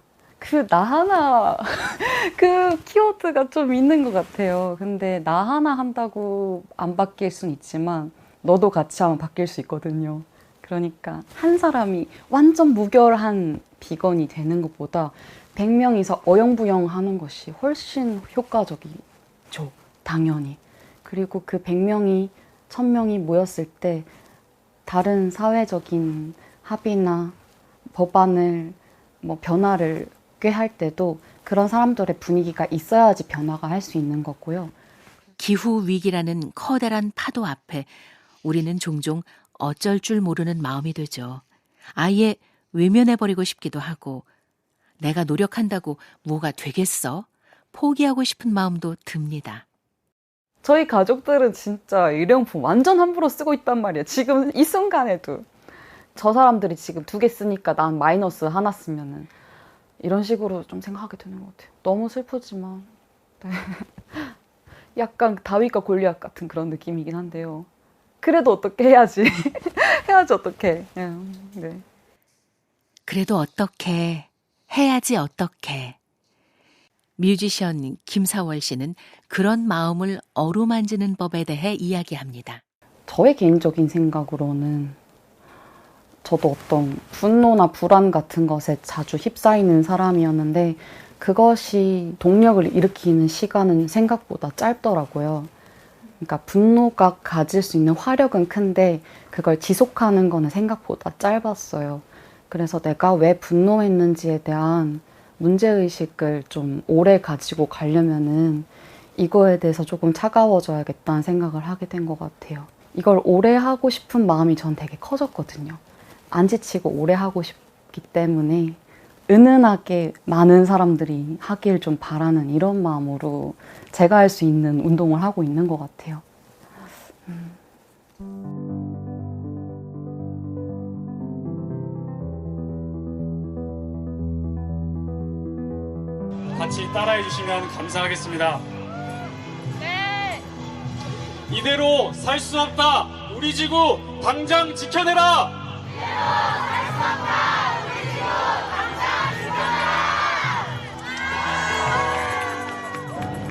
그 키워드가 좀 있는 것 같아요. 근데 나 하나 한다고 안 바뀔 순 있지만 너도 같이 하면 바뀔 수 있거든요. 그러니까 한 사람이 완전 무결한 비건이 되는 것보다 100명이서 어영부영 하는 것이 훨씬 효과적이죠. 당연히. 그리고 그 100명이 1000명이 모였을 때 다른 사회적인 합의나 법안을 변화를 꾀할 때도 그런 사람들의 분위기가 있어야지 변화가 할 수 있는 거고요. 기후위기라는 커다란 파도 앞에 우리는 종종 어쩔 줄 모르는 마음이 되죠. 아예 외면해버리고 싶기도 하고 내가 노력한다고 뭐가 되겠어? 포기하고 싶은 마음도 듭니다. 저희 가족들은 진짜 일회용품 완전 함부로 쓰고 있단 말이에요. 지금 이 순간에도. 저 사람들이 지금 2개 쓰니까 난 마이너스 하나 쓰면은 이런 식으로 좀 생각하게 되는 것 같아요. 너무 슬프지만 네. 약간 다윗과 골리앗 같은 그런 느낌이긴 한데요. 그래도 어떻게 해야지. 해야지 어떻게. 네. 그래도 어떻게 해야지 어떻게. 뮤지션 김사월 씨는 그런 마음을 어루만지는 법에 대해 이야기합니다. 저의 개인적인 생각으로는 저도 어떤 분노나 불안 같은 것에 자주 휩싸이는 사람이었는데 그것이 동력을 일으키는 시간은 생각보다 짧더라고요. 그러니까 분노가 가질 수 있는 화력은 큰데 그걸 지속하는 거는 생각보다 짧았어요. 그래서 내가 왜 분노했는지에 대한 문제의식을 좀 오래 가지고 가려면은 이거에 대해서 조금 차가워져야겠다는 생각을 하게 된 것 같아요. 이걸 오래 하고 싶은 마음이 전 되게 커졌거든요. 안 지치고 오래 하고 싶기 때문에 은은하게 많은 사람들이 하길 좀 바라는 이런 마음으로 제가 할 수 있는 운동을 하고 있는 것 같아요. 같이 따라해 주시면 감사하겠습니다. 네. 이대로 살 수 없다. 우리 지구 당장 지켜내라.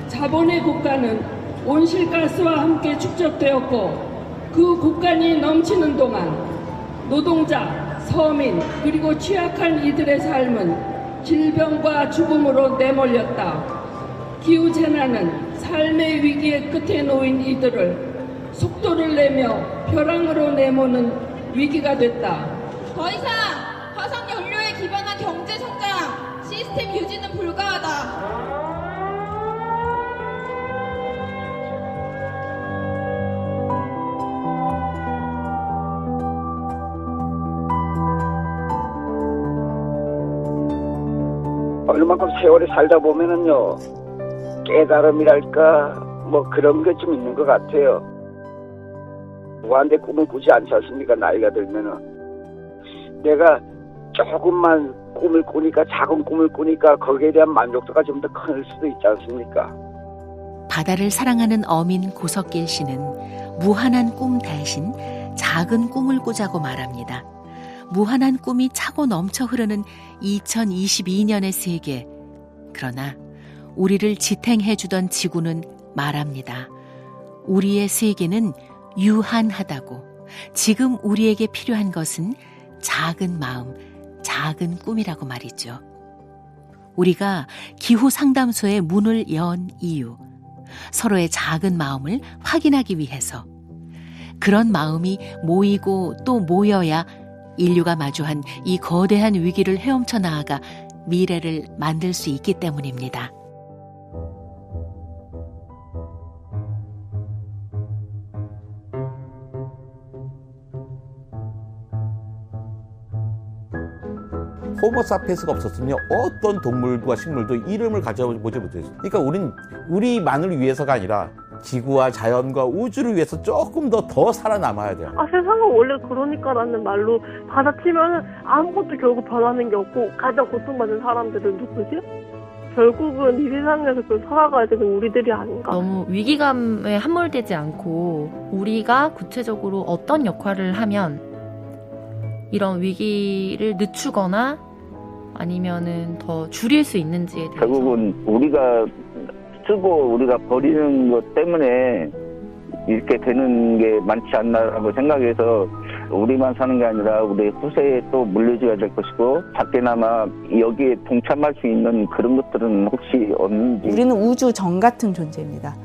자본의 곡간은 온실가스와 함께 축적되었고 그 곡간이 넘치는 동안 노동자, 서민 그리고 취약한 이들의 삶은 질병과 죽음으로 내몰렸다. 기후재난은 삶의 위기의 끝에 놓인 이들을 속도를 내며 벼랑으로 내모는 위기가 됐다. 더 이상 화석연료에 기반한 경제성장, 시스템 유지는 불가하다. 얼마큼 세월이 살다 보면은요, 깨달음이랄까, 뭐 그런 게 좀 있는 것 같아요. 무한대 꿈을 꾸지 않지 않습니까? 나이가 들면은. 내가 조금만 꿈을 꾸니까, 작은 꿈을 꾸니까 거기에 대한 만족도가 좀 더 클 수도 있지 않습니까? 바다를 사랑하는 어민 고석길 씨는 무한한 꿈 대신 작은 꿈을 꾸자고 말합니다. 무한한 꿈이 차고 넘쳐 흐르는 2022년의 세계. 그러나 우리를 지탱해주던 지구는 말합니다. 우리의 세계는 유한하다고. 지금 우리에게 필요한 것은 작은 마음, 작은 꿈이라고 말이죠. 우리가 기후상담소의 문을 연 이유. 서로의 작은 마음을 확인하기 위해서. 그런 마음이 모이고 또 모여야 인류가 마주한 이 거대한 위기를 헤엄쳐 나아가 미래를 만들 수 있기 때문입니다. 호모사피엔스가 없었으면 어떤 동물과 식물도 이름을 가져보지 못했어요. 그러니까 우리만을 위해서가 아니라 지구와 자연과 우주를 위해서 조금 더 살아남아야 돼요. 세상은 원래 그러니까라는 말로 받아치면 아무것도 결국 변하는 게 없고 가장 고통받는 사람들은 누구지? 결국은 이 세상에서 살아가야 되는 우리들이 아닌가. 너무 위기감에 함몰되지 않고 우리가 구체적으로 어떤 역할을 하면 이런 위기를 늦추거나 아니면은 더 줄일 수 있는지에 대해서 결국은 우리가 쓰고 우리가 버리는 것 때문에 이렇게 되는 게 많지 않나라고 생각해서 우리만 사는 게 아니라 우리 후세에 또 물려줘야 될 것이고 밖에나마 여기에 동참할 수 있는 그런 것들은 혹시 없는지. 우리는 우주 정 같은 존재입니다.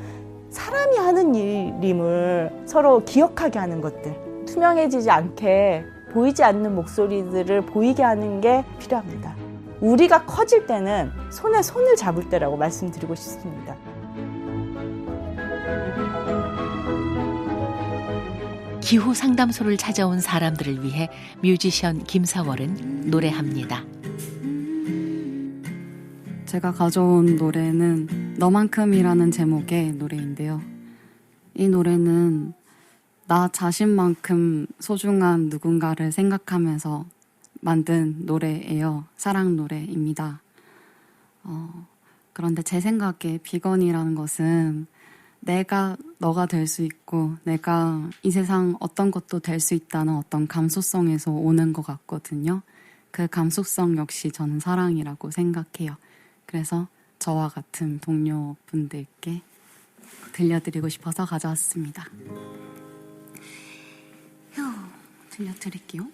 사람이 하는 일임을 서로 기억하게 하는 것들, 투명해지지 않게 보이지 않는 목소리들을 보이게 하는 게 필요합니다. 우리가 커질 때는 손에 손을 잡을 때라고 말씀드리고 싶습니다. 기후 상담소를 찾아온 사람들을 위해 뮤지션 김사월은 노래합니다. 제가 가져온 노래는 너만큼이라는 제목의 노래인데요. 이 노래는 나 자신만큼 소중한 누군가를 생각하면서 만든 노래예요. 사랑 노래입니다. 그런데 제 생각에 비건이라는 것은 내가 너가 될 수 있고 내가 이 세상 어떤 것도 될 수 있다는 어떤 감수성에서 오는 것 같거든요. 그 감수성 역시 저는 사랑이라고 생각해요. 그래서 저와 같은 동료분들께 들려드리고 싶어서 가져왔습니다. 들려드릴게요.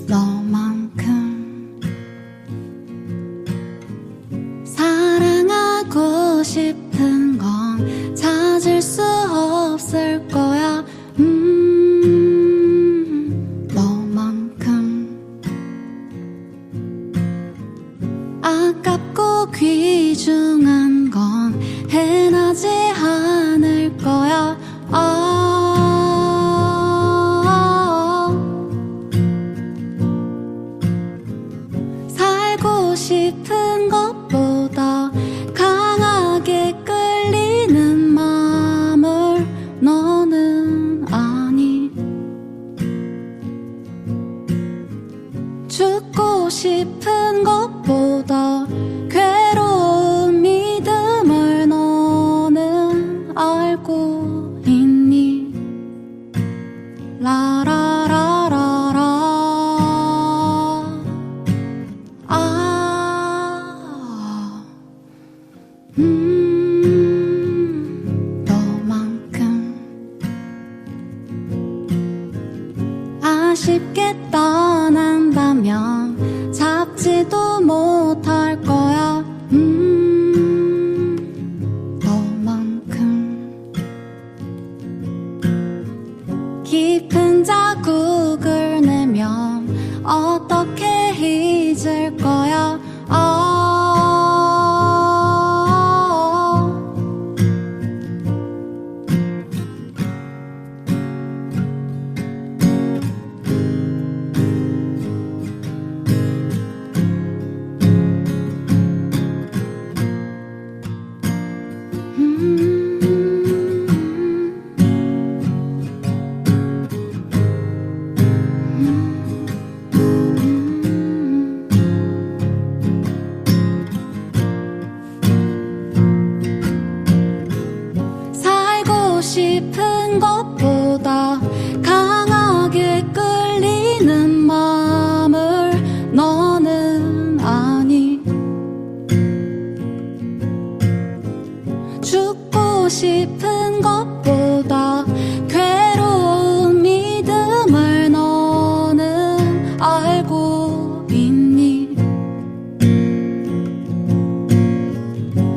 너만큼 사랑하고 싶은 건 찾을 수 없을 거야. 너만큼 아깝고 귀중한 건 해나지 않을 거야. 살고 싶은 것보다 강하게 끌리는 마음을 너는 아니. 죽고 싶은 것보다 괴로운 믿음을 너는 알고 있니. 라라라라라. 너만큼 아쉽게 떠난다면 잡지도 못할 거야. 너만큼 깊은 자국을 내면 어떻게 잊을 거야. 살고 싶은 것보다 강하게 끌리는 마음을 너는 아니. 죽고 싶은 것보다 괴로운 믿음을 너는 알고 있니.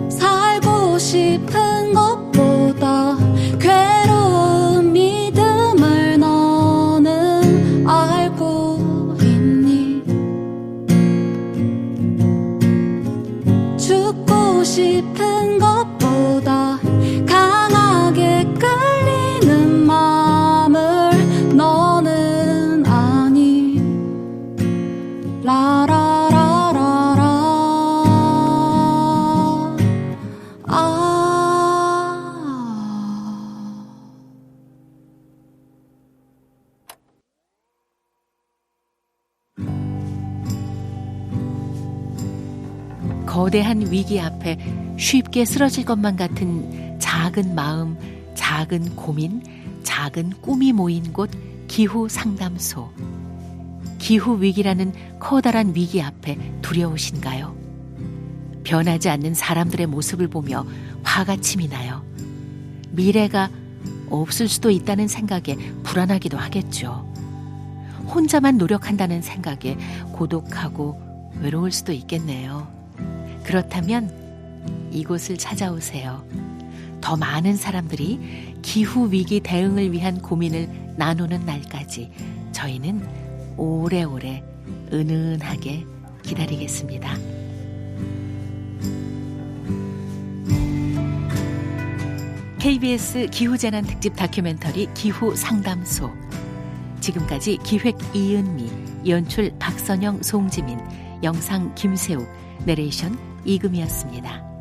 살고 싶은 것보다 괴로운 믿음을 너는 알고 있니. 죽고 싶은 것보다 강하게 끌리는 마음을 너는 아니. 라라라라라. 거대한 위기 앞에 쉽게 쓰러질 것만 같은 작은 마음, 작은 고민, 작은 꿈이 모인 곳 기후 상담소. 기후 위기라는 커다란 위기 앞에 두려우신가요? 변하지 않는 사람들의 모습을 보며 화가 침이 나요. 미래가 없을 수도 있다는 생각에 불안하기도 하겠죠. 혼자만 노력한다는 생각에 고독하고 외로울 수도 있겠네요. 그렇다면 이곳을 찾아오세요. 더 많은 사람들이 기후위기 대응을 위한 고민을 나누는 날까지 저희는 오래오래 은은하게 기다리겠습니다. KBS 기후재난 특집 다큐멘터리 기후상담소. 지금까지 기획 이은미, 연출 박선영, 송지민, 영상 김세욱, 내레이션 이금이었습니다.